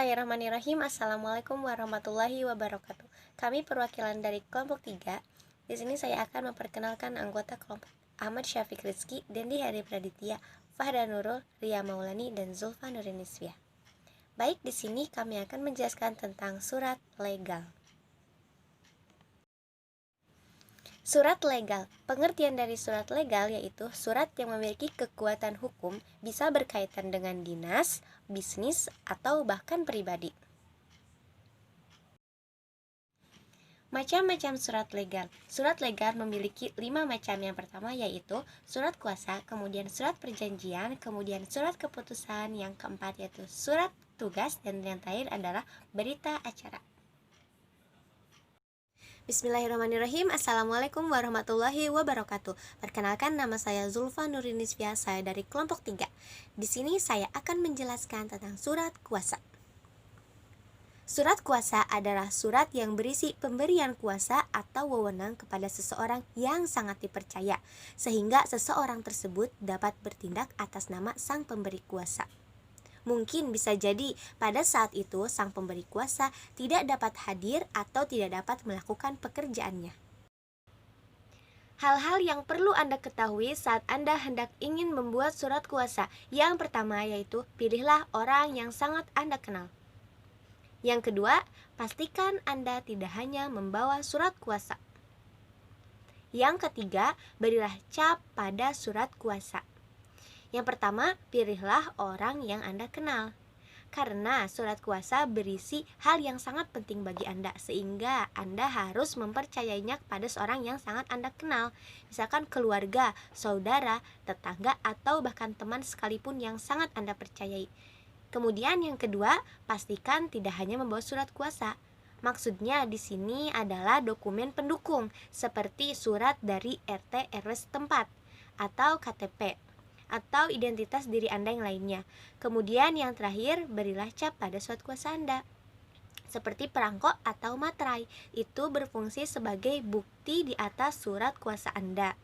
Bismillahirrahmanirrahim. Assalamualaikum warahmatullahi wabarakatuh. Kami perwakilan dari kelompok 3. Di sini saya akan memperkenalkan anggota kelompok Ahmad Syafiq Rizky, Dendi Hari Praditya, Fahda Nurul, Ria Maulani, dan Zulfa Nurinisfiah. Baik, di sini kami akan menjelaskan tentang surat legal. Surat legal. Pengertian dari surat legal yaitu surat yang memiliki kekuatan hukum, bisa berkaitan dengan dinas, bisnis, atau bahkan pribadi. Macam-macam surat legal. Surat legal memiliki 5 macam. Yang pertama yaitu surat kuasa, kemudian surat perjanjian, kemudian surat keputusan, yang keempat yaitu surat tugas, dan yang terakhir adalah berita acara. Bismillahirrahmanirrahim. Assalamualaikum warahmatullahi wabarakatuh. Perkenalkan, nama saya Zulfa Nurinisfiah, saya dari kelompok 3. Di sini saya akan menjelaskan tentang surat kuasa. Surat kuasa adalah surat yang berisi pemberian kuasa atau wewenang kepada seseorang yang sangat dipercaya, sehingga seseorang tersebut dapat bertindak atas nama sang pemberi kuasa. Mungkin bisa jadi pada saat itu sang pemberi kuasa tidak dapat hadir atau tidak dapat melakukan pekerjaannya. Hal-hal yang perlu Anda ketahui saat Anda hendak ingin membuat surat kuasa. Yang pertama yaitu pilihlah orang yang sangat Anda kenal. Yang kedua, pastikan Anda tidak hanya membawa surat kuasa. Yang ketiga, berilah cap pada surat kuasa. Yang pertama, pilihlah orang yang Anda kenal. Karena surat kuasa berisi hal yang sangat penting bagi Anda, sehingga Anda harus mempercayainya kepada seorang yang sangat Anda kenal. Misalkan keluarga, saudara, tetangga, atau bahkan teman sekalipun yang sangat Anda percayai. Kemudian yang kedua, pastikan tidak hanya membawa surat kuasa. Maksudnya di sini adalah dokumen pendukung, seperti surat dari RT RW setempat, atau KTP, atau identitas diri Anda yang lainnya. Kemudian yang terakhir, berilah cap pada surat kuasa Anda, seperti perangko atau materai. Itu berfungsi sebagai bukti di atas surat kuasa Anda.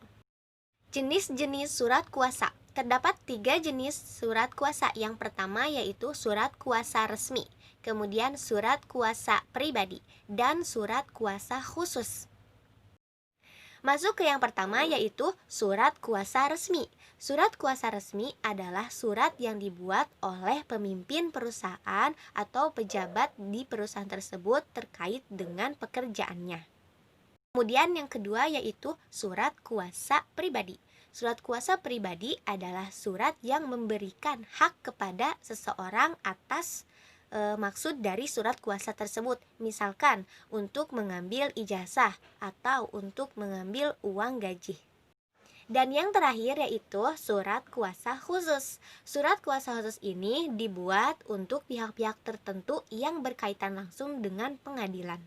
Jenis-jenis surat kuasa. Terdapat 3 jenis surat kuasa. Yang pertama yaitu surat kuasa resmi, kemudian surat kuasa pribadi, dan surat kuasa khusus. Masuk ke yang pertama yaitu surat kuasa resmi. Surat kuasa resmi adalah surat yang dibuat oleh pemimpin perusahaan atau pejabat di perusahaan tersebut terkait dengan pekerjaannya. Kemudian yang kedua yaitu surat kuasa pribadi. Surat kuasa pribadi adalah surat yang memberikan hak kepada seseorang atas maksud dari surat kuasa tersebut, misalkan untuk mengambil ijazah atau untuk mengambil uang gaji. Dan yang terakhir yaitu surat kuasa khusus. Surat kuasa khusus ini dibuat untuk pihak-pihak tertentu yang berkaitan langsung dengan pengadilan.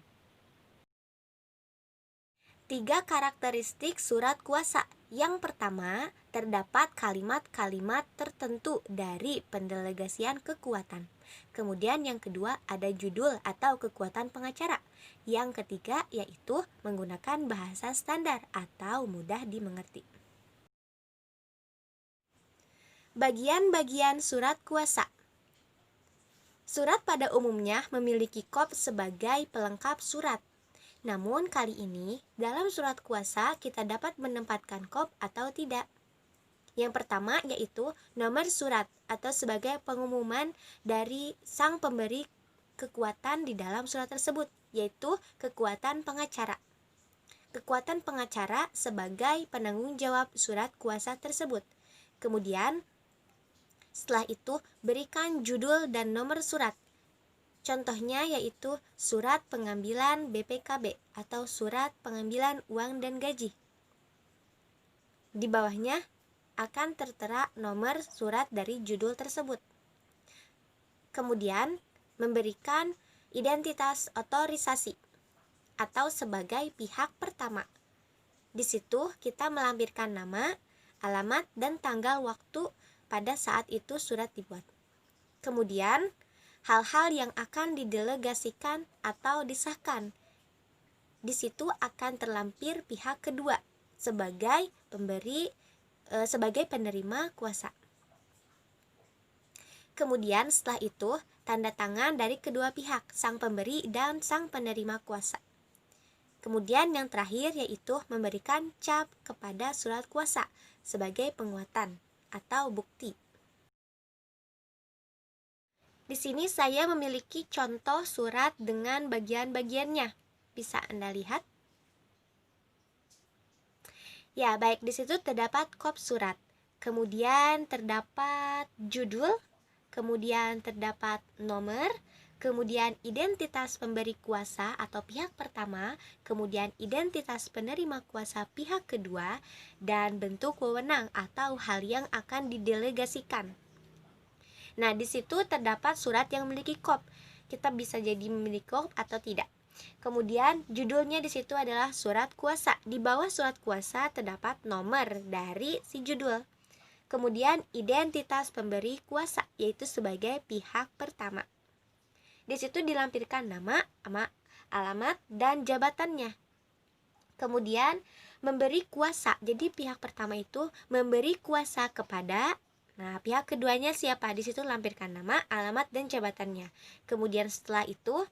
3 karakteristik surat kuasa. Yang pertama, terdapat kalimat-kalimat tertentu dari pendelegasian kekuatan. Kemudian yang kedua, ada judul atau kekuatan pengacara. Yang ketiga yaitu menggunakan bahasa standar atau mudah dimengerti. Bagian-bagian surat kuasa. Surat pada umumnya memiliki kop sebagai pelengkap surat. Namun kali ini dalam surat kuasa kita dapat menempatkan kop atau tidak. Yang pertama yaitu nomor surat atau sebagai pengumuman dari sang pemberi kekuatan di dalam surat tersebut, yaitu kekuatan pengacara. Kekuatan pengacara sebagai penanggung jawab surat kuasa tersebut. Kemudian setelah itu berikan judul dan nomor surat. Contohnya yaitu surat pengambilan BPKB atau surat pengambilan uang dan gaji. Di bawahnya akan tertera nomor surat dari judul tersebut. Kemudian memberikan identitas otorisasi atau sebagai pihak pertama. Di situ kita melampirkan nama, alamat, dan tanggal waktu pada saat itu surat dibuat. Kemudian hal-hal yang akan didelegasikan atau disahkan. Di situ akan terlampir pihak kedua sebagai penerima kuasa. Kemudian setelah itu, tanda tangan dari kedua pihak, sang pemberi dan sang penerima kuasa. Kemudian yang terakhir yaitu memberikan cap kepada surat kuasa sebagai penguatan atau bukti. Di sini saya memiliki contoh surat dengan bagian-bagiannya. Bisa Anda lihat? Ya, baik, di situ terdapat kop surat. Kemudian terdapat judul, kemudian terdapat nomor, kemudian identitas pemberi kuasa atau pihak pertama, kemudian identitas penerima kuasa pihak kedua, dan bentuk wewenang atau hal yang akan didelegasikan. Nah, di situ terdapat surat yang memiliki kop. Kita bisa jadi memiliki kop atau tidak. Kemudian judulnya di situ adalah surat kuasa. Di bawah surat kuasa terdapat nomor dari si judul. Kemudian identitas pemberi kuasa, yaitu sebagai pihak pertama. Di situ dilampirkan nama, alamat, dan jabatannya. Kemudian memberi kuasa. Jadi pihak pertama itu memberi kuasa kepada, pihak keduanya siapa? Di situ lampirkan nama, alamat, dan jabatannya. Kemudian setelah itu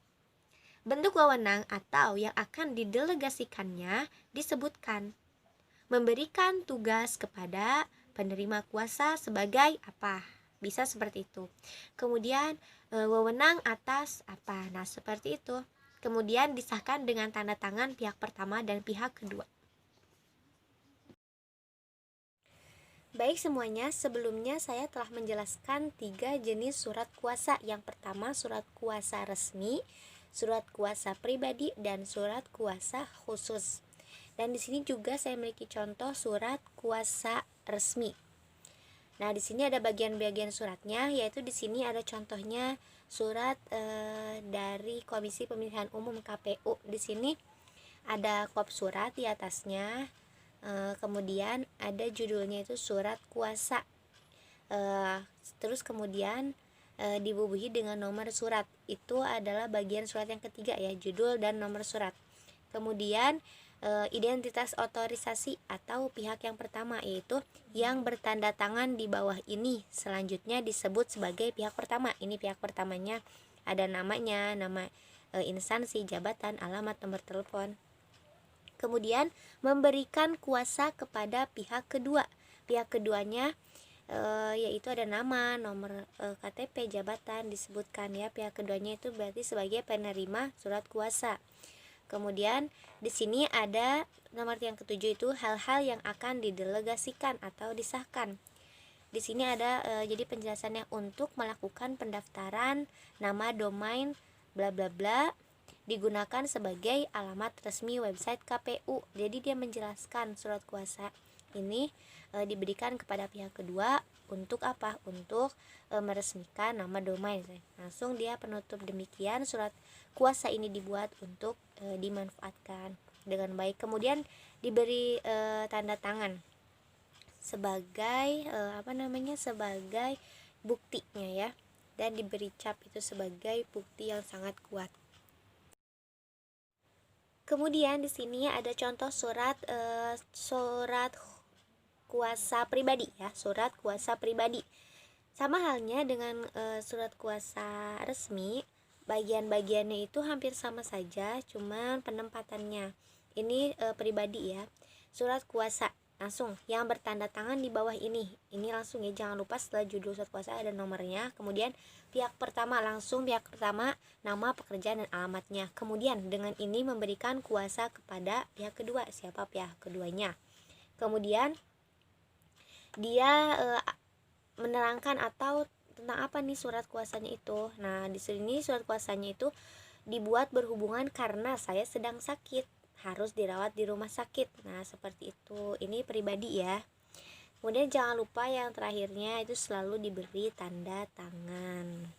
bentuk wewenang atau yang akan didelegasikannya disebutkan. Memberikan tugas kepada penerima kuasa sebagai apa? Bisa seperti itu. Kemudian wewenang atas apa? Nah, seperti itu. Kemudian disahkan dengan tanda tangan pihak pertama dan pihak kedua. Baik semuanya, sebelumnya saya telah menjelaskan 3 jenis surat kuasa. Yang pertama surat kuasa resmi, surat kuasa pribadi, dan surat kuasa khusus. Dan di sini juga saya memiliki contoh surat kuasa resmi. Nah, di sini ada bagian-bagian suratnya, yaitu di sini ada contohnya surat dari Komisi Pemilihan Umum KPU. Di sini ada kop surat di atasnya. Kemudian ada judulnya itu surat kuasa. Terus kemudian dibubuhi dengan nomor surat. Itu adalah bagian surat yang ketiga ya, judul dan nomor surat. Kemudian identitas otorisasi atau pihak yang pertama, yaitu yang bertanda tangan di bawah ini selanjutnya disebut sebagai pihak pertama. Ini pihak pertamanya, ada namanya, nama instansi, jabatan, alamat, nomor telepon. Kemudian memberikan kuasa kepada pihak kedua. Pihak keduanya yaitu ada nama, nomor KTP, jabatan disebutkan ya. Pihak keduanya itu berarti sebagai penerima surat kuasa. Kemudian di sini ada nomor yang ketujuh itu hal-hal yang akan didelegasikan atau disahkan. Di sini ada jadi penjelasannya untuk melakukan pendaftaran nama domain bla bla bla digunakan sebagai alamat resmi website KPU. Jadi dia menjelaskan surat kuasa ini diberikan kepada pihak kedua untuk apa? Untuk meresmikan nama domain. Langsung dia penutup demikian surat kuasa ini dibuat untuk dimanfaatkan dengan baik. Kemudian diberi tanda tangan sebagai sebagai buktinya ya, dan diberi cap itu sebagai bukti yang sangat kuat. Kemudian di sini ada contoh surat kuasa pribadi ya, surat kuasa pribadi. Sama halnya dengan surat kuasa resmi, bagian-bagiannya itu hampir sama saja, cuman penempatannya. Ini pribadi ya. Surat kuasa langsung yang bertanda tangan di bawah ini. Ini langsung ya, jangan lupa setelah judul surat kuasa ada nomornya. Kemudian pihak pertama, langsung pihak pertama, nama, pekerjaan, dan alamatnya. Kemudian dengan ini memberikan kuasa kepada pihak kedua, siapa pihak keduanya. Kemudian dia menerangkan atau tentang apa nih surat kuasanya itu. Nah, di sini surat kuasanya itu dibuat berhubungan karena saya sedang sakit, harus dirawat di rumah sakit. Nah, seperti itu. Ini pribadi ya. Kemudian jangan lupa yang terakhirnya itu selalu diberi tanda tangan.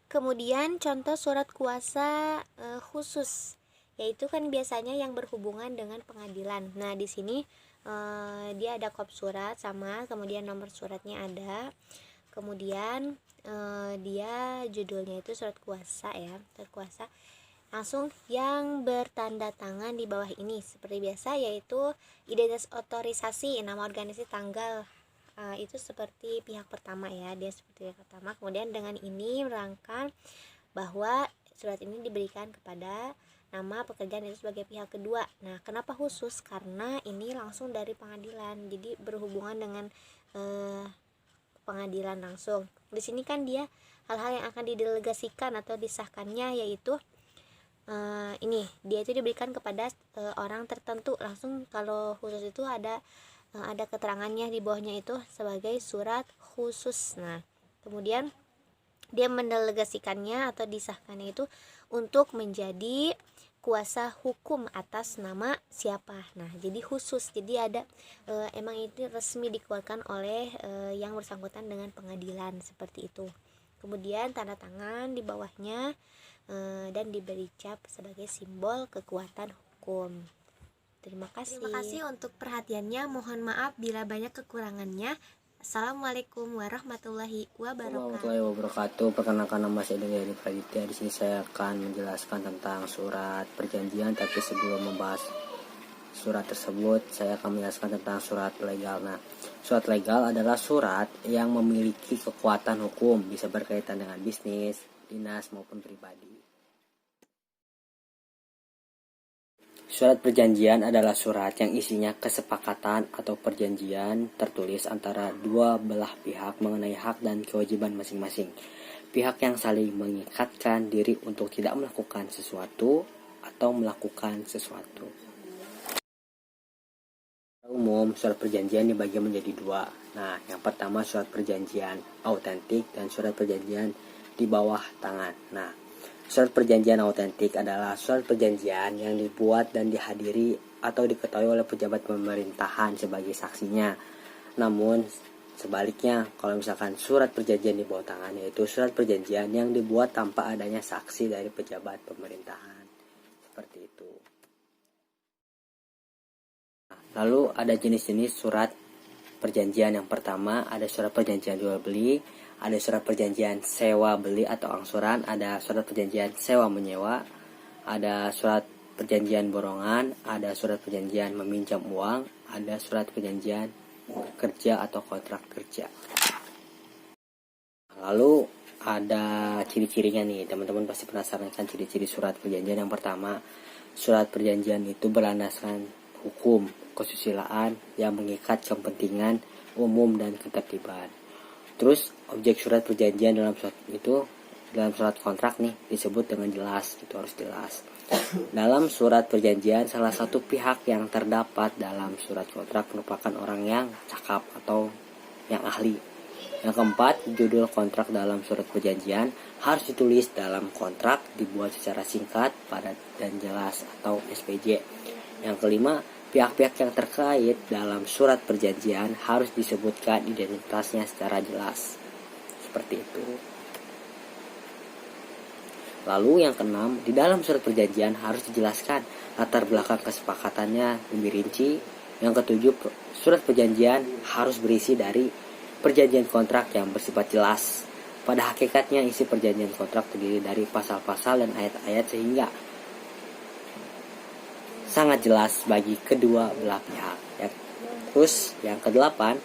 Kemudian contoh surat kuasa khusus, yaitu kan biasanya yang berhubungan dengan pengadilan. Nah, di sini dia ada kop surat sama, kemudian nomor suratnya ada. Kemudian dia judulnya itu surat kuasa ya, surat kuasa. Langsung yang bertanda tangan di bawah ini seperti biasa, yaitu identitas otorisasi, nama organisasi, tanggal itu seperti pihak pertama ya, dia seperti pihak pertama. Kemudian dengan ini merangkan bahwa surat ini diberikan kepada nama pekerjaan itu sebagai pihak kedua. Nah, kenapa khusus? Karena ini langsung dari pengadilan, jadi berhubungan dengan pengadilan langsung. Di sini kan dia hal-hal yang akan didelegasikan atau disahkannya, yaitu ini dia itu diberikan kepada orang tertentu langsung. Kalau khusus itu ada keterangannya di bawahnya itu sebagai surat khusus. Nah, kemudian dia mendelegasikannya atau disahkannya itu untuk menjadi kuasa hukum atas nama siapa. Nah, jadi khusus, jadi ada emang itu resmi dikeluarkan oleh yang bersangkutan dengan pengadilan, seperti itu. Kemudian tanda tangan di bawahnya dan diberi cap sebagai simbol kekuatan hukum. Terima kasih untuk perhatiannya. Mohon maaf bila banyak kekurangannya. Assalamualaikum warahmatullahi wabarakatuh. Perkenalkan, nama saya Dewi Praditya. Di sini saya akan menjelaskan tentang surat perjanjian. Tapi sebelum membahas surat tersebut, saya akan menjelaskan tentang surat legal. Nah, surat legal adalah surat yang memiliki kekuatan hukum, bisa berkaitan dengan bisnis, dinas maupun pribadi. Surat perjanjian adalah surat yang isinya kesepakatan atau perjanjian tertulis antara dua belah pihak mengenai hak dan kewajiban masing-masing. Pihak yang saling mengikatkan diri untuk tidak melakukan sesuatu atau melakukan sesuatu. Umum, surat perjanjian dibagi menjadi dua. Nah, yang pertama surat perjanjian autentik dan surat perjanjian di bawah tangan. Nah, surat perjanjian autentik adalah surat perjanjian yang dibuat dan dihadiri atau diketahui oleh pejabat pemerintahan sebagai saksinya. Namun sebaliknya, kalau misalkan surat perjanjian di bawah tangan, yaitu surat perjanjian yang dibuat tanpa adanya saksi dari pejabat pemerintahan. Seperti itu. Lalu ada jenis-jenis surat perjanjian. Yang pertama ada surat perjanjian jual beli, ada surat perjanjian sewa beli atau angsuran, ada surat perjanjian sewa menyewa, ada surat perjanjian borongan, ada surat perjanjian meminjam uang, ada surat perjanjian kerja atau kontrak kerja. Lalu ada ciri-cirinya nih, teman-teman pasti penasaran kan ciri-ciri surat perjanjian. Yang pertama, surat perjanjian itu berlandaskan hukum kesusilaan yang mengikat kepentingan umum dan ketertiban. Terus objek surat perjanjian dalam surat kontrak nih disebut dengan jelas, itu harus jelas. Dalam surat perjanjian, salah satu pihak yang terdapat dalam surat kontrak merupakan orang yang cakap atau yang ahli. Yang keempat, judul kontrak dalam surat perjanjian harus ditulis dalam kontrak, dibuat secara singkat, padat dan jelas atau SPJ. Yang kelima, pihak-pihak yang terkait dalam surat perjanjian harus disebutkan identitasnya secara jelas. Seperti itu. Lalu yang keenam, di dalam surat perjanjian harus dijelaskan latar belakang kesepakatannya lebih rinci. Yang ketujuh, surat perjanjian harus berisi dari perjanjian kontrak yang bersifat jelas. Pada hakikatnya isi perjanjian kontrak terdiri dari pasal-pasal dan ayat-ayat sehingga sangat jelas bagi kedua belah pihak. Ya. Terus yang kedelapan,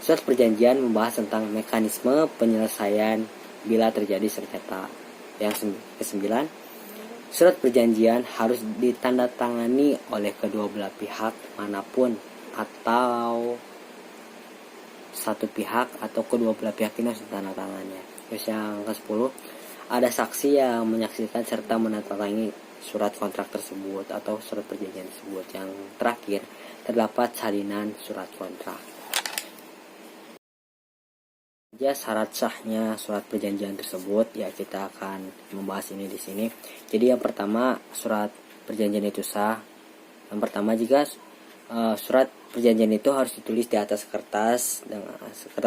surat perjanjian membahas tentang mekanisme penyelesaian bila terjadi sengketa. Yang kesembilan, surat perjanjian harus ditandatangani oleh kedua belah pihak manapun atau satu pihak atau kedua belah pihak ini harus ditandatangannya. Terus yang ke-10, ada saksi yang menyaksikan serta menandatangani surat kontrak tersebut atau surat perjanjian tersebut. Yang terakhir, terdapat salinan surat kontrak. Ya, syarat sahnya surat perjanjian tersebut, ya kita akan membahas ini di sini. Jadi yang pertama, surat perjanjian itu sah. Yang pertama, jika surat perjanjian itu harus ditulis di atas kertas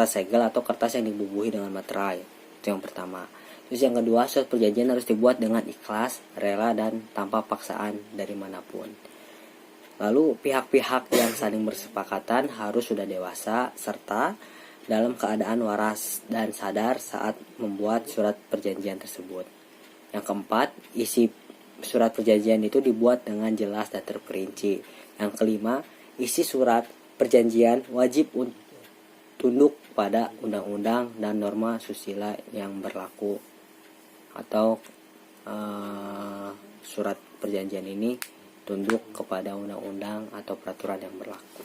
segel atau kertas yang dibubuhi dengan materai. Itu yang pertama. Terus yang kedua, surat perjanjian harus dibuat dengan ikhlas, rela, dan tanpa paksaan dari manapun. Lalu pihak-pihak yang saling bersepakatan harus sudah dewasa serta dalam keadaan waras dan sadar saat membuat surat perjanjian tersebut. Yang keempat, isi surat perjanjian itu dibuat dengan jelas dan terperinci. Yang kelima, isi surat perjanjian wajib tunduk pada undang-undang dan norma susila yang berlaku, atau surat perjanjian ini tunduk kepada undang-undang atau peraturan yang berlaku.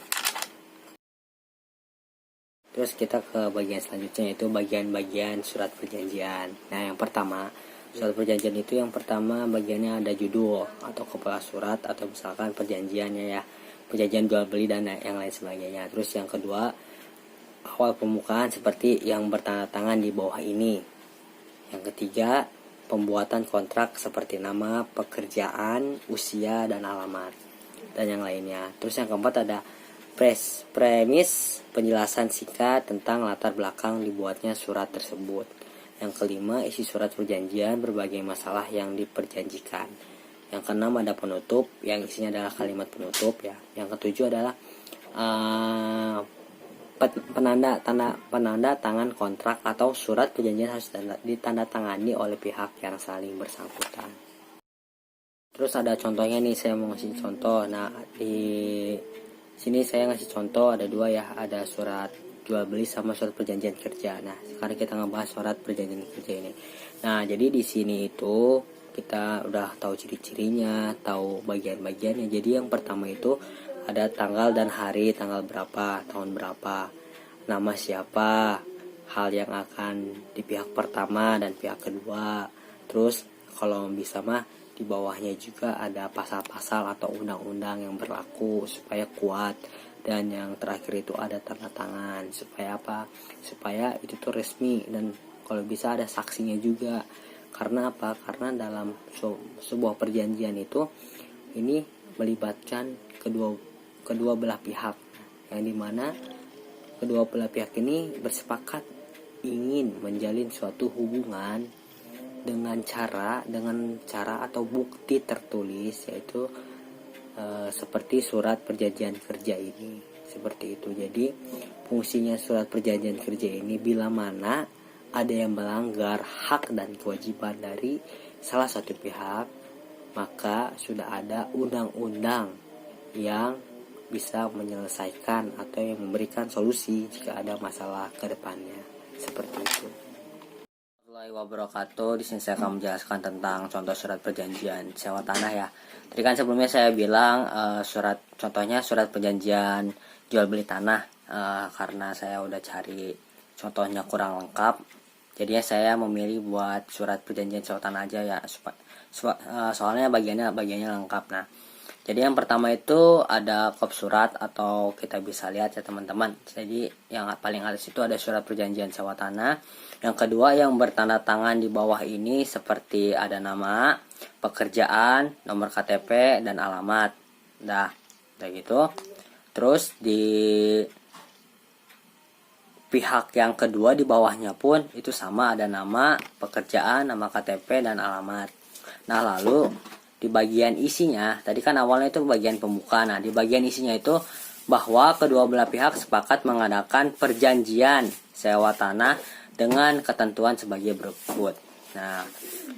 Terus kita ke bagian selanjutnya, yaitu bagian-bagian surat perjanjian. Nah, yang pertama, surat perjanjian itu yang pertama bagiannya ada judul atau kepala surat, atau misalkan perjanjiannya ya, perjanjian jual beli dan yang lain sebagainya. Terus yang kedua, awal pembukaan seperti yang bertanda tangan di bawah ini. Yang ketiga, pembuatan kontrak seperti nama, pekerjaan, usia, dan alamat, dan yang lainnya. Terus yang keempat ada premis, penjelasan singkat tentang latar belakang dibuatnya surat tersebut. Yang kelima, isi surat perjanjian, berbagai masalah yang diperjanjikan. Yang keenam ada penutup, yang isinya adalah kalimat penutup ya. Yang ketujuh adalah penanda tangan kontrak atau surat perjanjian harus ditandatangani oleh pihak yang saling bersangkutan. Terus ada contohnya nih, saya mau ngasih contoh. Nah, di sini saya ngasih contoh ada dua ya, ada surat jual beli sama surat perjanjian kerja. Nah, sekarang kita ngebahas surat perjanjian kerja ini. Nah, jadi di sini itu kita udah tahu ciri-cirinya, tahu bagian-bagiannya. Jadi yang pertama itu ada tanggal dan hari, tanggal berapa, tahun berapa, nama siapa, hal yang akan di pihak pertama dan pihak kedua. Terus kalau bisa mah di bawahnya juga ada pasal-pasal atau undang-undang yang berlaku supaya kuat. Dan yang terakhir itu ada tanda tangan, supaya apa? Supaya itu tuh resmi, dan kalau bisa ada saksinya juga. Karena apa? Karena dalam sebuah perjanjian itu ini melibatkan kedua belah pihak, yang dimana kedua belah pihak ini bersepakat ingin menjalin suatu hubungan dengan cara atau bukti tertulis, yaitu seperti surat perjanjian kerja ini, seperti itu. Jadi fungsinya surat perjanjian kerja ini bila mana ada yang melanggar hak dan kewajiban dari salah satu pihak, maka sudah ada undang-undang yang bisa menyelesaikan atau yang memberikan solusi jika ada masalah ke depannya, seperti itu. Wabarakatuh. Di sini saya akan menjelaskan tentang contoh surat perjanjian sewa tanah ya. Tadi kan sebelumnya saya bilang contohnya surat perjanjian jual beli tanah, karena saya udah cari contohnya kurang lengkap, jadinya saya memilih buat surat perjanjian sewa tanah aja ya, soalnya bagiannya lengkap. Nah, jadi yang pertama itu ada kop surat, atau kita bisa lihat ya teman-teman. Jadi yang paling atas itu ada surat perjanjian sewa tanah. Yang kedua yang bertanda tangan di bawah ini seperti ada nama, pekerjaan, nomor KTP, dan alamat. Dah, kayak gitu. Terus di pihak yang kedua di bawahnya pun itu sama, ada nama, pekerjaan, nama KTP, dan alamat. Nah, lalu di bagian isinya, tadi kan awalnya itu bagian pembuka. Nah, di bagian isinya itu bahwa kedua belah pihak sepakat mengadakan perjanjian sewa tanah dengan ketentuan sebagai berikut. Nah,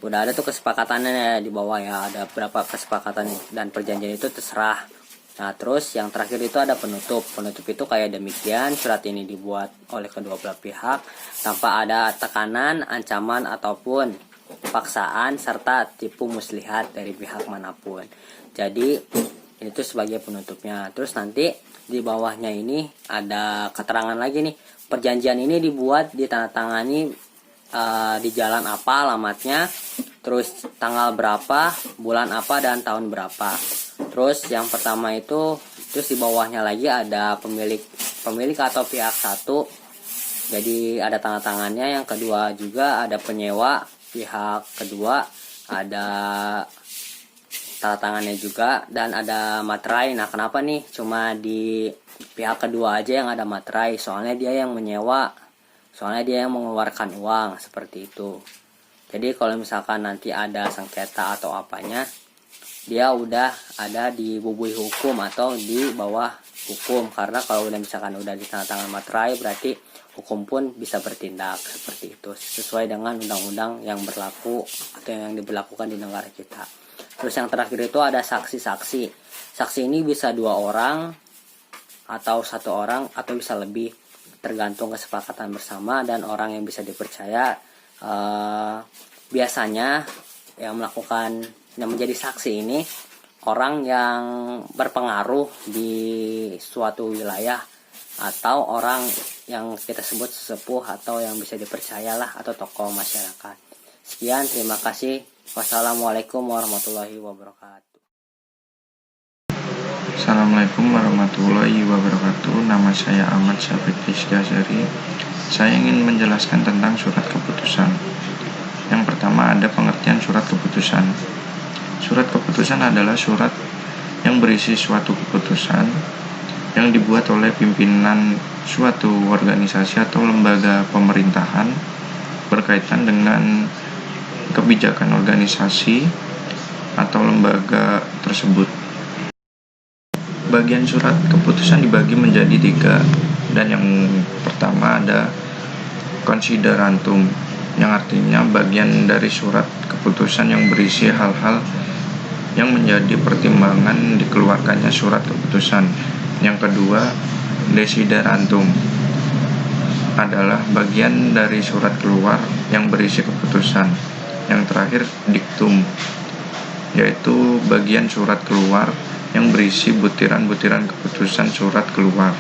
udah ada tuh kesepakatannya di bawah ya, ada berapa kesepakatan, dan perjanjian itu terserah. Nah, terus yang terakhir itu ada penutup. Penutup itu kayak demikian, surat ini dibuat oleh kedua belah pihak tanpa ada tekanan, ancaman, ataupun paksaan serta tipu muslihat dari pihak manapun. Jadi itu sebagai penutupnya. Terus nanti di bawahnya ini ada keterangan lagi nih, perjanjian ini dibuat ditandatangani di jalan apa, alamatnya, terus tanggal berapa, bulan apa, dan tahun berapa. Terus yang pertama itu, terus di bawahnya lagi ada pemilik atau pihak satu, jadi ada tanda tangannya. Yang kedua juga ada penyewa, pihak kedua ada tanda tangannya juga, dan ada materai. Nah, kenapa nih cuma di pihak kedua aja yang ada materai? Soalnya dia yang menyewa, soalnya dia yang mengeluarkan uang, seperti itu. Jadi kalau misalkan nanti ada sengketa atau apanya, dia udah ada di bubui hukum atau di bawah hukum. Karena kalau udah misalkan udah di tanda tangan materai, berarti hukum pun bisa bertindak, seperti itu, sesuai dengan undang-undang yang berlaku atau yang diberlakukan di negara kita. Terus yang terakhir itu ada saksi-saksi. Saksi ini bisa 2 orang atau 1 orang atau bisa lebih. tergantung kesepakatan bersama dan orang yang bisa dipercaya. Biasanya yang menjadi saksi ini orang yang berpengaruh di suatu wilayah atau orang yang kita sebut sesepuh atau yang bisa dipercayalah atau tokoh masyarakat. Sekian, terima kasih. Wassalamualaikum warahmatullahi wabarakatuh. Assalamualaikum warahmatullahi wabarakatuh. Nama saya Ahmad Syafik Rizkyasari. Saya ingin menjelaskan tentang surat keputusan. Yang pertama ada pengertian surat keputusan. Surat keputusan adalah surat yang berisi suatu keputusan yang dibuat oleh pimpinan suatu organisasi atau lembaga pemerintahan berkaitan dengan kebijakan organisasi atau lembaga tersebut. Bagian surat keputusan dibagi menjadi 3, dan yang pertama ada considerantum, yang artinya bagian dari surat keputusan yang berisi hal-hal yang menjadi pertimbangan dikeluarkannya surat keputusan. Yang kedua, desiderantum, adalah bagian dari surat keluar yang berisi keputusan. Yang terakhir, dictum, yaitu bagian surat keluar yang berisi butiran-butiran keputusan surat keluar.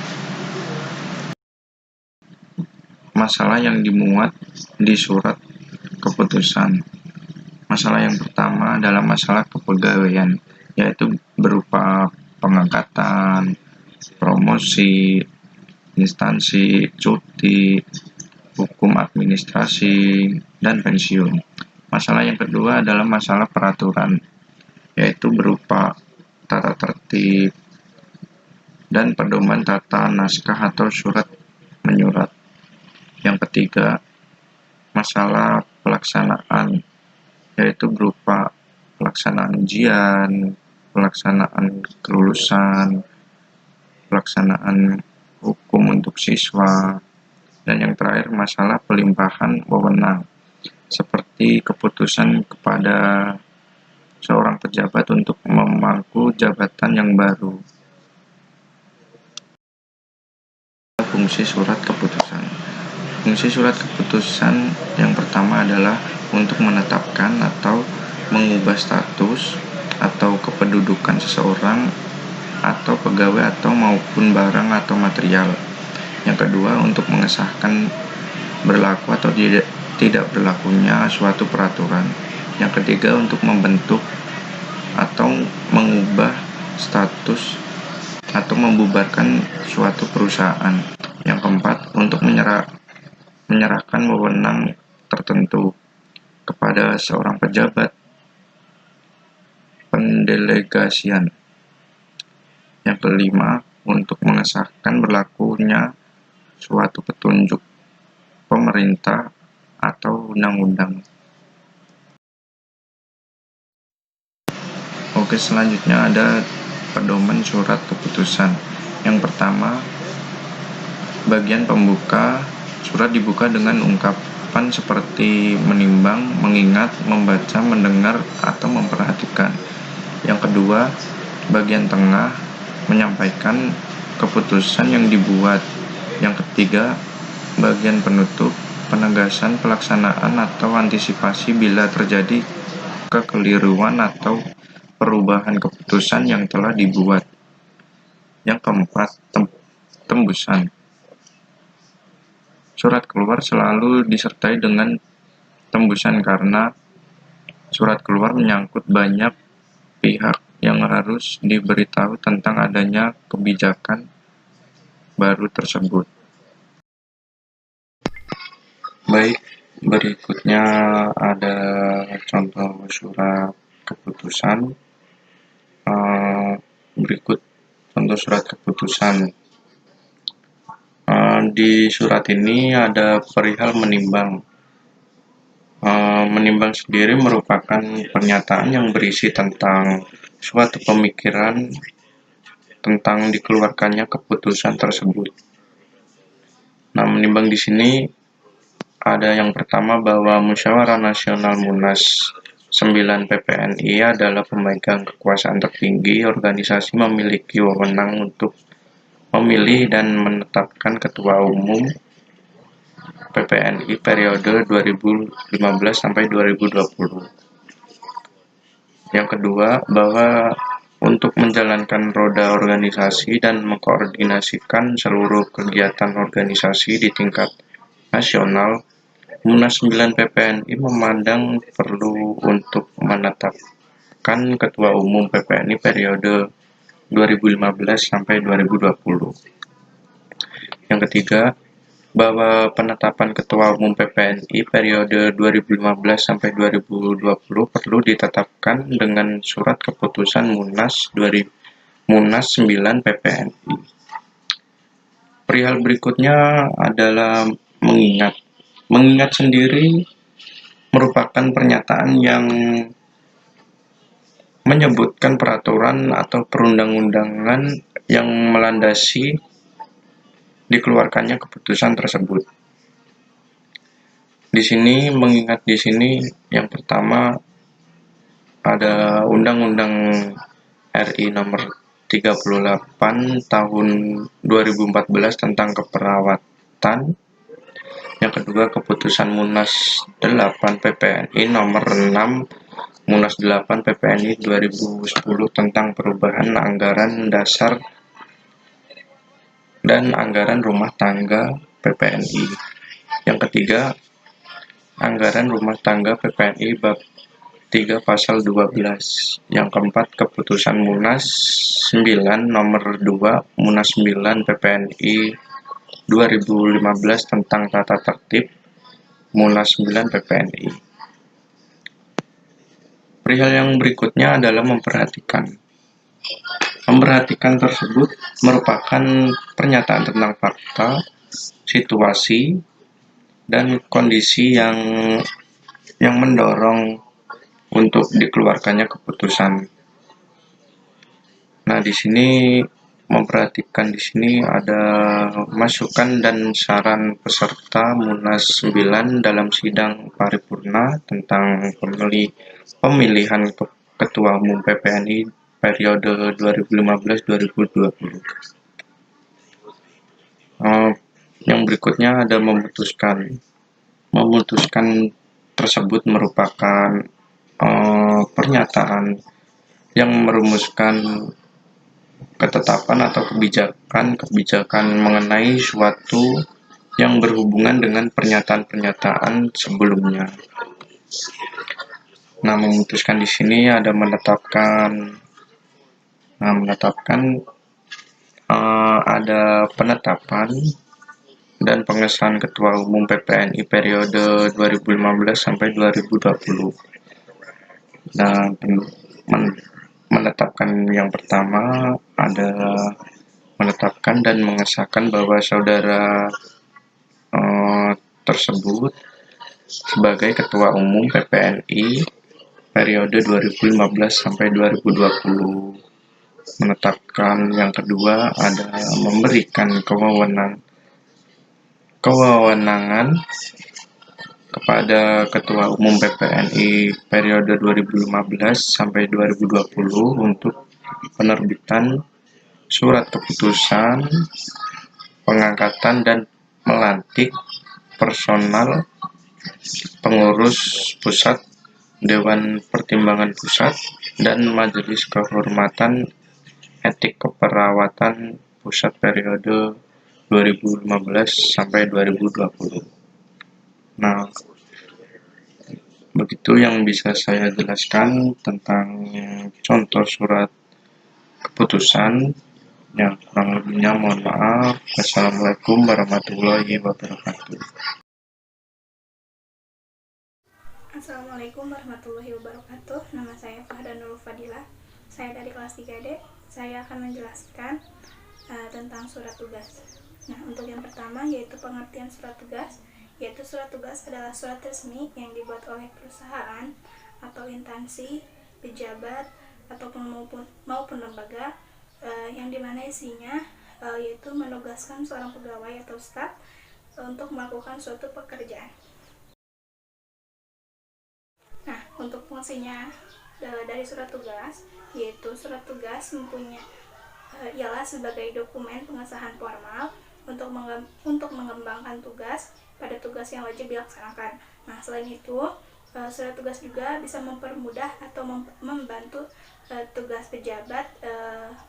Masalah yang dimuat di surat keputusan. Masalah yang pertama adalah masalah kepegawaian, yaitu berupa pengangkatan, promosi, instansi, cuti, hukum administrasi, dan pensiun. Masalah yang kedua adalah masalah peraturan, yaitu berupa tata tertib dan pedoman tata naskah atau surat menyurat. Yang ketiga, masalah pelaksanaan, yaitu berupa pelaksanaan ujian, pelaksanaan kelulusan, pelaksanaan hukum untuk siswa, dan yang terakhir masalah pelimpahan wewenang, seperti keputusan kepada seorang pejabat untuk memangku jabatan yang baru. Fungsi surat keputusan. Fungsi surat keputusan yang pertama adalah untuk menetapkan atau mengubah status atau kependudukan seseorang atau pegawai atau maupun barang atau material. Yang kedua, untuk mengesahkan berlaku atau tidak berlakunya suatu peraturan. Yang ketiga, untuk membentuk atau mengubah status atau membubarkan suatu perusahaan. Yang keempat, untuk menyerahkan wewenang tertentu kepada seorang pejabat. Pendelegasian. Yang kelima, untuk mengesahkan berlakunya suatu petunjuk pemerintah atau undang-undang. Oke, selanjutnya ada pedoman surat keputusan. Yang pertama, bagian pembuka. Surat dibuka dengan ungkapan seperti menimbang, mengingat, membaca, mendengar, atau memperhatikan. Yang kedua, bagian tengah, menyampaikan keputusan yang dibuat. Yang ketiga, bagian penutup, penegasan pelaksanaan atau antisipasi bila terjadi kekeliruan atau perubahan keputusan yang telah dibuat. Yang keempat, tembusan. Surat keluar selalu disertai dengan tembusan karena surat keluar menyangkut banyak pihak yang harus diberitahu tentang adanya kebijakan baru tersebut. Baik, berikutnya ada contoh surat keputusan. Berikut contoh surat keputusan. Di surat ini ada perihal menimbang. Menimbang sendiri merupakan pernyataan yang berisi tentang suatu pemikiran tentang dikeluarkannya keputusan tersebut. Nah, menimbang di sini ada yang pertama bahwa Musyawarah Nasional Munas 9 PPNI adalah pemegang kekuasaan tertinggi. Organisasi memiliki wewenang untuk memilih dan menetapkan Ketua Umum PPNI periode 2015 sampai 2020. Yang kedua, bahwa untuk menjalankan roda organisasi dan mengkoordinasikan seluruh kegiatan organisasi di tingkat nasional, Munas 9 PPNI memandang perlu untuk menetapkan Ketua Umum PPNI periode 2015 sampai 2020. Yang ketiga, bahwa penetapan Ketua Umum PPNI periode 2015 sampai 2020 perlu ditetapkan dengan surat keputusan Munas 9 PPNI. Perihal berikutnya adalah mengingat. Mengingat sendiri merupakan pernyataan yang menyebutkan peraturan atau perundang-undangan yang melandasi dikeluarkannya keputusan tersebut. Di sini mengingat di sini yang pertama ada Undang-Undang RI nomor 38 tahun 2014 tentang keperawatan. Yang kedua keputusan Munas 8 PPNI nomor 6 Munas 8 PPNI 2010 tentang perubahan anggaran dasar dan anggaran rumah tangga PPNI. Yang ketiga, anggaran rumah tangga PPNI bab 3 pasal 12. Yang keempat, keputusan Munas 9 nomor 2 Munas 9 PPNI 2015 tentang tata tertib Munas 9 PPNI. Perihal yang berikutnya adalah memperhatikan. Memperhatikan tersebut merupakan pernyataan tentang fakta, situasi, dan kondisi yang mendorong untuk dikeluarkannya keputusan. Nah, di sini memperhatikan di sini ada masukan dan saran peserta Munas 9 dalam sidang paripurna tentang pemilihan Ketua Umum PPNI periode 2015-2020. Yang berikutnya ada memutuskan. Memutuskan tersebut merupakan pernyataan yang merumuskan ketetapan atau kebijakan mengenai suatu yang berhubungan dengan pernyataan-pernyataan sebelumnya. Nah, memutuskan di sini ada menetapkan ada penetapan dan pengesahan Ketua Umum PPNI periode 2015 sampai 2020. Nah, menetapkan yang pertama adalah menetapkan dan mengesahkan bahwa saudara tersebut sebagai Ketua Umum PPNI periode 2015 sampai 2020. Menetapkan yang kedua ada memberikan kewenangan kepada Ketua Umum PPNI periode 2015 sampai 2020 untuk penerbitan surat keputusan pengangkatan dan melantik personal pengurus pusat, Dewan Pertimbangan Pusat, dan Majelis Kehormatan Etik Keperawatan Pusat periode 2015 sampai 2020. Nah, begitu yang bisa saya jelaskan tentang contoh surat keputusan. Yang kurang lebihnya mohon maaf. Wassalamualaikum warahmatullahi wabarakatuh. Assalamualaikum warahmatullahi wabarakatuh. Nama saya Fahdanul Fadilah. Saya dari kelas 3D. Saya akan menjelaskan tentang surat tugas. Nah, untuk yang pertama yaitu pengertian surat tugas. Yaitu surat tugas adalah surat resmi yang dibuat oleh perusahaan atau instansi, pejabat maupun lembaga yang dimana isinya yaitu menugaskan seorang pegawai atau staf untuk melakukan suatu pekerjaan. Nah, untuk fungsinya dari surat tugas, yaitu surat tugas ialah sebagai dokumen pengesahan formal untuk mengembangkan tugas pada tugas yang wajib dilaksanakan. Nah, selain itu, surat tugas juga bisa mempermudah atau membantu tugas pejabat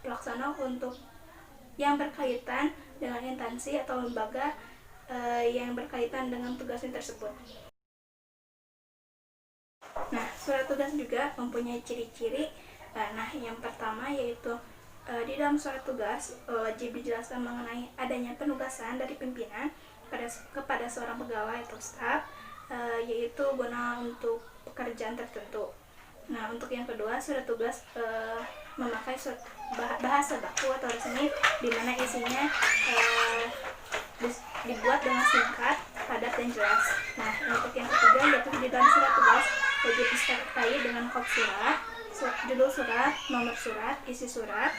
pelaksana untuk yang berkaitan dengan instansi atau lembaga yang berkaitan dengan tugasnya tersebut. Nah, surat tugas juga mempunyai ciri-ciri. Nah, yang pertama yaitu di dalam surat tugas wajib dijelaskan mengenai adanya penugasan dari pimpinan kepada seorang pegawai atau staf, yaitu guna untuk pekerjaan tertentu. Nah, untuk yang kedua, surat tugas memakai bahasa baku atau resmi di mana isinya dibuat dengan singkat, padat, dan jelas. Nah, untuk yang ketiga yaitu di dalam surat tugas wajib disertai dengan kop surat, judul surat, nomor surat, isi surat,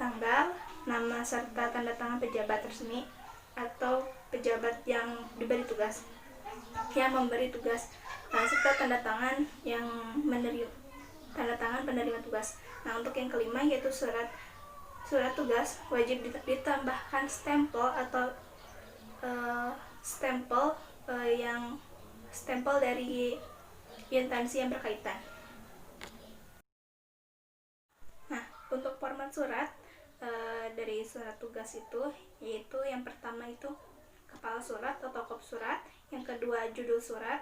tanggal, nama serta tanda tangan pejabat resmi atau pejabat yang diberi tugas, yang memberi tugas, serta tanda tangan yang penerima tugas. Nah, untuk yang kelima yaitu surat tugas wajib ditambahkan stempel atau stempel dari instansi yang berkaitan. Nah, untuk format surat dari surat tugas itu yaitu yang pertama itu kepala surat atau kop surat, yang kedua judul surat,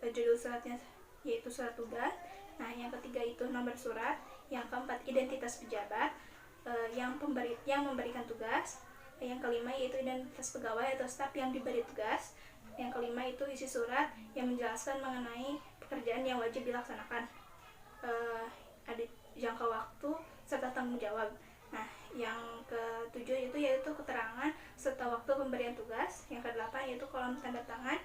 judul suratnya yaitu surat tugas. Nah, yang ketiga itu nomor surat, yang keempat identitas pejabat yang memberikan tugas, yang kelima yaitu identitas pegawai atau staf yang diberi tugas, yang kelima itu isi surat yang menjelaskan mengenai pekerjaan yang wajib dilaksanakan, ada jangka waktu serta tanggung jawab. Nah, yang ketujuh itu yaitu keterangan serta waktu pemberian tugas, yang kedelapan yaitu kolom tanda tangan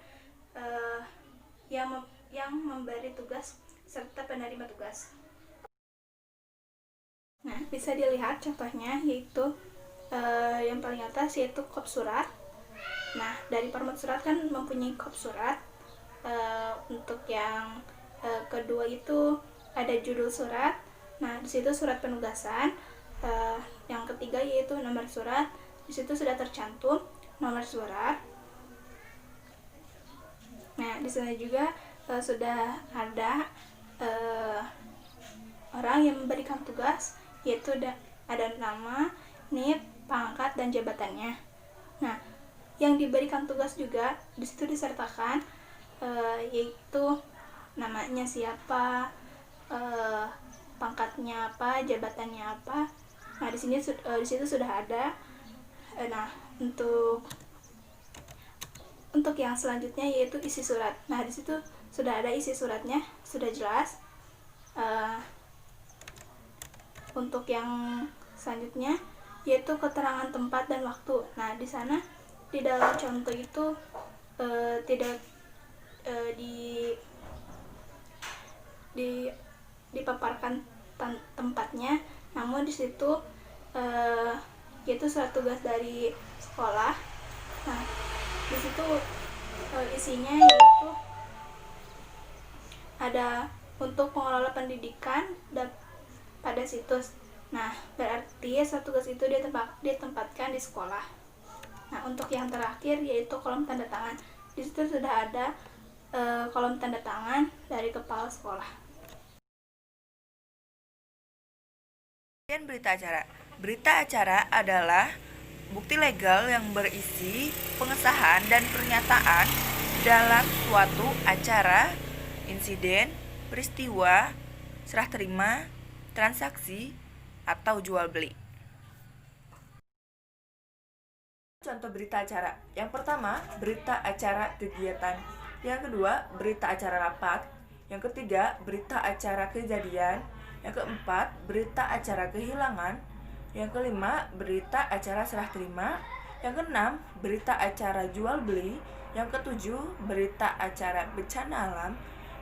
yang memberi tugas serta penerima tugas. Nah, bisa dilihat contohnya yaitu yang paling atas yaitu kop surat. Nah, dari format surat kan mempunyai kop surat. Untuk yang kedua itu ada judul surat. Nah, di situ surat penugasan. Yang ketiga yaitu nomor surat. Di situ sudah tercantum nomor surat. Nah, di sana juga sudah ada orang yang memberikan tugas, yaitu ada nama, NIP, pangkat, dan jabatannya. Nah, yang diberikan tugas juga di situ disertakan yaitu namanya siapa, pangkatnya apa, jabatannya apa. Nah, di situ sudah ada. Nah, untuk yang selanjutnya yaitu isi surat. Nah, di situ sudah ada isi suratnya, sudah jelas. Untuk yang selanjutnya yaitu keterangan tempat dan waktu. Nah, di sana di dalam contoh itu tidak dipaparkan tempatnya, namun di situ yaitu surat tugas dari sekolah. Nah, di situ isinya yaitu ada untuk pengelola pendidikan pada situs. Nah, berarti surat tugas itu ditempatkan di sekolah. Nah, untuk yang terakhir yaitu kolom tanda tangan. Di situ sudah ada kolom tanda tangan dari kepala sekolah. Berita acara. Berita acara adalah bukti legal yang berisi pengesahan dan pernyataan dalam suatu acara, insiden, peristiwa, serah terima, transaksi, atau jual beli. Contoh berita acara. Yang pertama, berita acara kegiatan. Yang kedua, berita acara rapat. Yang ketiga, berita acara kejadian. Yang keempat, berita acara kehilangan. Yang kelima, berita acara serah terima. Yang keenam, berita acara jual beli. Yang ketujuh, berita acara bencana alam.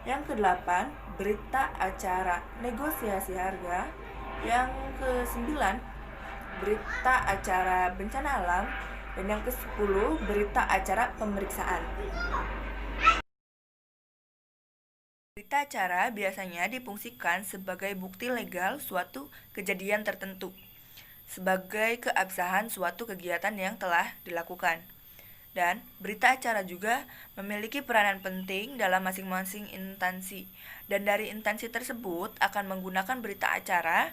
Yang kedelapan, berita acara negosiasi harga. Yang kesembilan, berita acara bencana alam. Dan yang ke-10, berita acara pemeriksaan. Berita acara biasanya difungsikan sebagai bukti legal suatu kejadian tertentu, sebagai keabsahan suatu kegiatan yang telah dilakukan. Dan berita acara juga memiliki peranan penting dalam masing-masing instansi, dan dari instansi tersebut akan menggunakan berita acara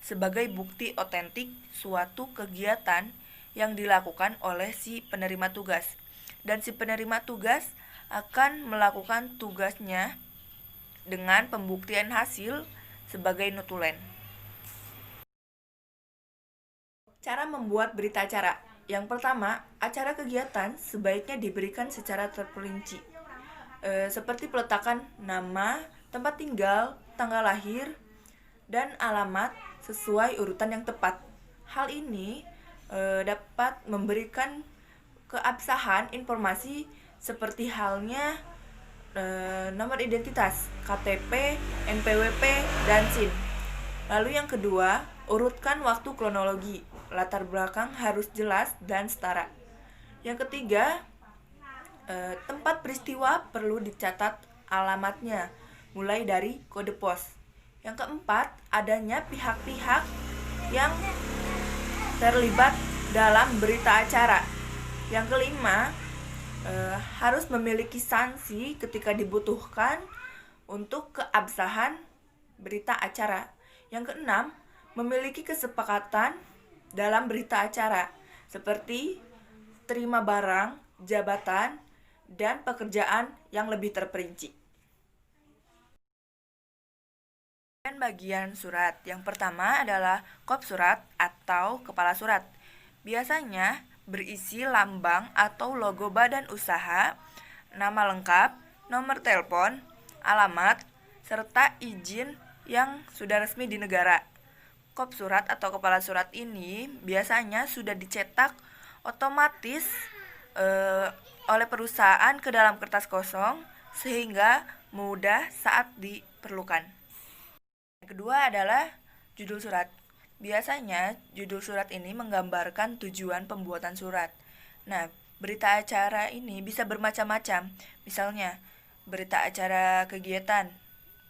sebagai bukti otentik suatu kegiatan yang dilakukan oleh si penerima tugas. Dan si penerima tugas akan melakukan tugasnya dengan pembuktian hasil sebagai notulen. Cara membuat berita acara. Yang pertama, acara kegiatan sebaiknya diberikan secara terperinci, seperti peletakan nama, tempat tinggal, tanggal lahir, dan alamat sesuai urutan yang tepat. Hal ini dapat memberikan keabsahan informasi seperti halnya nomor identitas, KTP, NPWP, dan SIM. Lalu yang kedua, urutkan waktu kronologi. Latar belakang harus jelas dan setara. Yang ketiga, tempat peristiwa perlu dicatat alamatnya, mulai dari kode pos. Yang keempat, adanya pihak-pihak yang terlibat dalam berita acara. Yang kelima, harus memiliki sanksi ketika dibutuhkan untuk keabsahan berita acara. Yang keenam, memiliki kesepakatan dalam berita acara, seperti terima barang, jabatan, dan pekerjaan yang lebih terperinci. Dan bagian surat. Yang pertama adalah kop surat atau kepala surat. Biasanya berisi lambang atau logo badan usaha, nama lengkap, nomor telepon, alamat, serta izin yang sudah resmi di negara. Kop surat atau kepala surat ini biasanya sudah dicetak otomatis oleh perusahaan ke dalam kertas kosong sehingga mudah saat diperlukan. Yang kedua adalah judul surat. Biasanya, judul surat ini menggambarkan tujuan pembuatan surat. Nah, berita acara ini bisa bermacam-macam. Misalnya, berita acara kegiatan,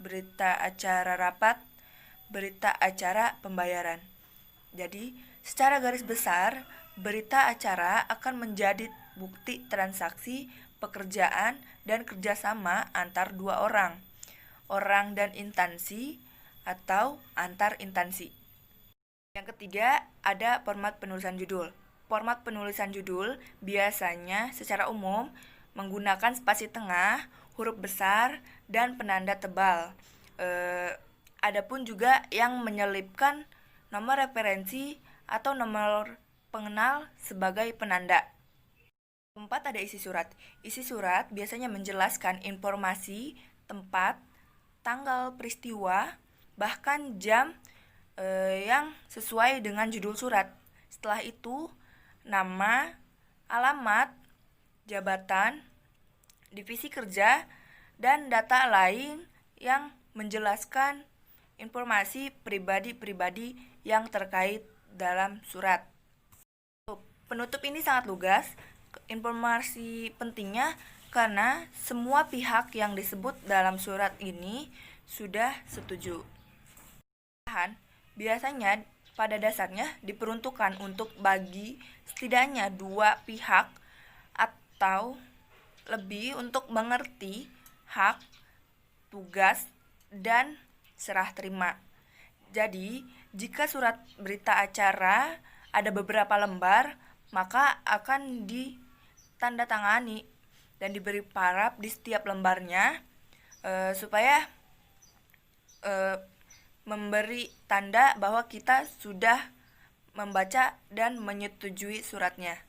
berita acara rapat, berita acara pembayaran. Jadi, secara garis besar, berita acara akan menjadi bukti transaksi, pekerjaan, dan kerjasama antar dua orang dan instansi atau antar instansi. Yang ketiga, ada format penulisan judul. Format penulisan judul biasanya secara umum menggunakan spasi tengah, huruf besar, dan penanda tebal. Adapun juga yang menyelipkan nomor referensi atau nomor pengenal sebagai penanda. Keempat, ada isi surat. Isi surat biasanya menjelaskan informasi, tempat, tanggal peristiwa, bahkan jam yang sesuai dengan judul surat. Setelah itu, nama, alamat, jabatan, divisi kerja, dan data lain yang menjelaskan informasi pribadi-pribadi yang terkait dalam surat. Penutup ini sangat lugas. Informasi pentingnya karena semua pihak yang disebut dalam surat ini sudah setuju. Biasanya pada dasarnya diperuntukkan untuk bagi setidaknya dua pihak atau lebih untuk mengerti hak, tugas, dan serah terima. Jadi, jika surat berita acara ada beberapa lembar, maka akan ditandatangani dan diberi paraf di setiap lembarnya supaya memberi tanda bahwa kita sudah membaca dan menyetujui suratnya.